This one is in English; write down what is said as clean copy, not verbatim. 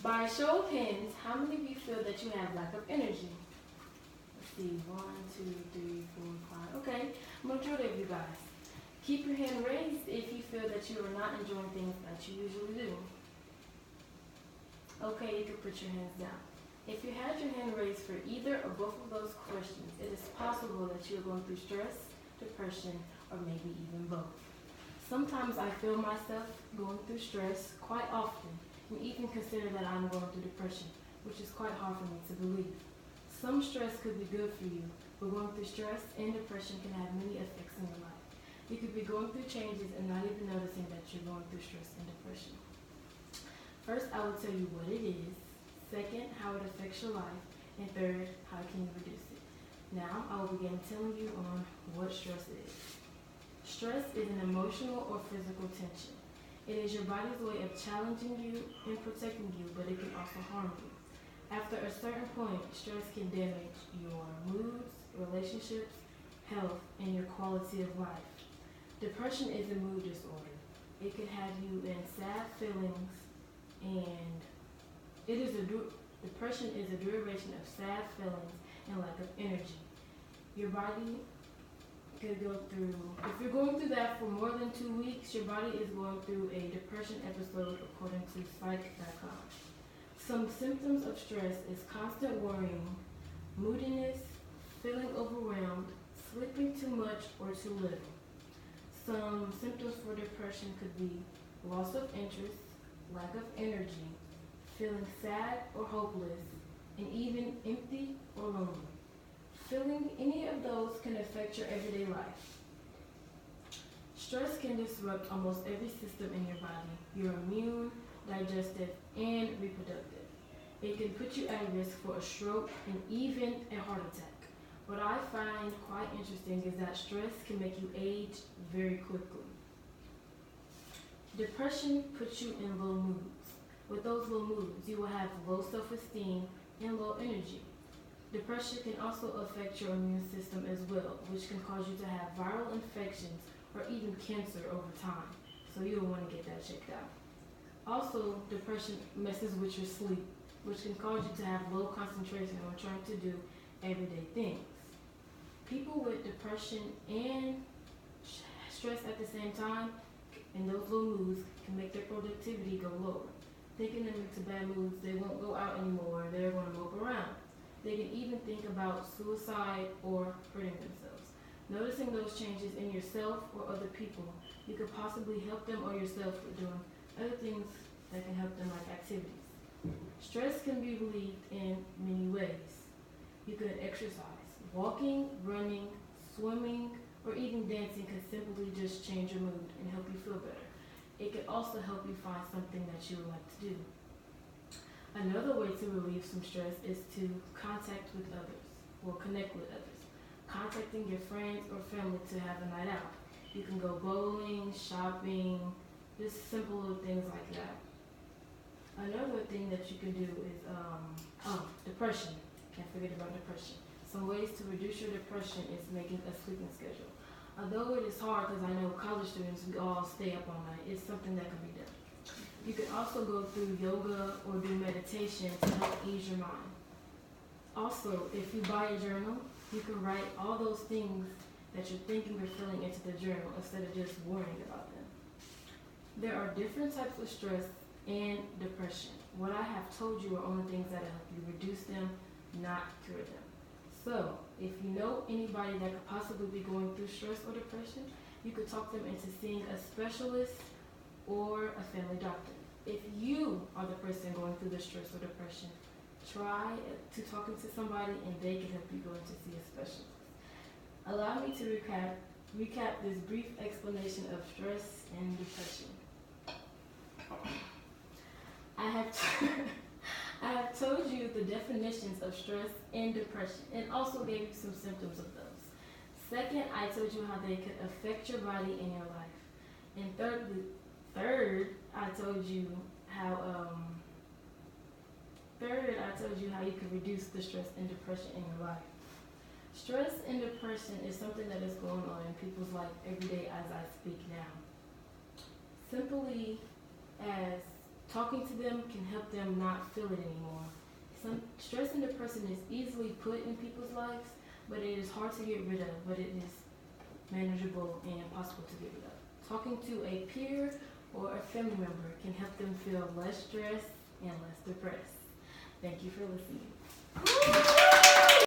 By show of hands, how many of you feel that you have lack of energy? Let's see, 1, 2, 3, 4, 5. Okay, majority of you guys. Keep your hand raised if you feel that you are not enjoying things that you usually do. Okay, you can put your hands down. If you had your hand raised for either or both of those questions, it is possible that you are going through stress, depression, or maybe even both. Sometimes I feel myself going through stress quite often, and even consider that I'm going through depression, which is quite hard for me to believe. Some stress could be good for you, but going through stress and depression can have many effects in your life. You could be going through changes and not even noticing that you're going through stress and depression. First, I will tell you what it is. Second, how it affects your life. And third, how can you reduce it. Now, I will begin telling you on what stress is. Stress is an emotional or physical tension. It is your body's way of challenging you and protecting you, but it can also harm you. After a certain point, stress can damage your moods, relationships, health, and your quality of life. Depression is a mood disorder. It can have you in sad feelings, and depression is a derivation of sad feelings and lack of energy. Your body could go through, if you're going through that for more than 2 weeks, your body is going through a depression episode according to psych.com. Some symptoms of stress is constant worrying, moodiness, feeling overwhelmed, sleeping too much or too little. Some symptoms for depression could be loss of interest, lack of energy, feeling sad or hopeless, and even empty or lonely. Feeling any of those can affect your everyday life. Stress can disrupt almost every system in your body, your immune, digestive, and reproductive. It can put you at risk for a stroke and even a heart attack. What I find quite interesting is that stress can make you age very quickly. Depression puts you in low moods. With those low moods, you will have low self-esteem and low energy. Depression can also affect your immune system as well, which can cause you to have viral infections or even cancer over time. So you'll want to get that checked out. Also, depression messes with your sleep, which can cause you to have low concentration when trying to do everyday things. People with depression and stress at the same time, and those low moods, can make their productivity go lower. Thinking them into bad moods, they won't go out anymore, they're going to mope around. They can even think about suicide or hurting themselves. Noticing those changes in yourself or other people, you could possibly help them or yourself with doing other things that can help them, like activities. Stress can be relieved in many ways. You can exercise. Walking, running, swimming, or even dancing can simply just change your mood and help you feel better. It can also help you find something that you would like to do. Another way to relieve some stress is to contact with others or connect with others. Contacting your friends or family to have a night out. You can go bowling, shopping, just simple little things like that. Another thing that you can do is depression. Can't forget about depression. Some ways to reduce your depression is making a sleeping schedule. Although it is hard, because I know college students, we all stay up all night, it's something that can be done. You can also go through yoga or do meditation to help ease your mind. Also, if you buy a journal, you can write all those things that you're thinking or feeling into the journal instead of just worrying about them. There are different types of stress and depression. What I have told you are only things that help you reduce them, not cure them. So, if you know anybody that could possibly be going through stress or depression, you could talk them into seeing a specialist or a family doctor. If you are the person going through the stress or depression, try to talking to somebody and they can help you go to see a specialist. Allow me to recap this brief explanation of stress and depression. I have told you the definitions of stress and depression and also gave you some symptoms of those. Second, I told you how they could affect your body and your life. And third, I told you how you could reduce the stress and depression in your life. Stress and depression is something that is going on in people's life every day as I speak now. Simply as Talking to them can help them not feel it anymore. Stress and depression is easily put in people's lives, but it is hard to get rid of, but it is manageable and possible to get rid of. Talking to a peer or a family member can help them feel less stressed and less depressed. Thank you for listening.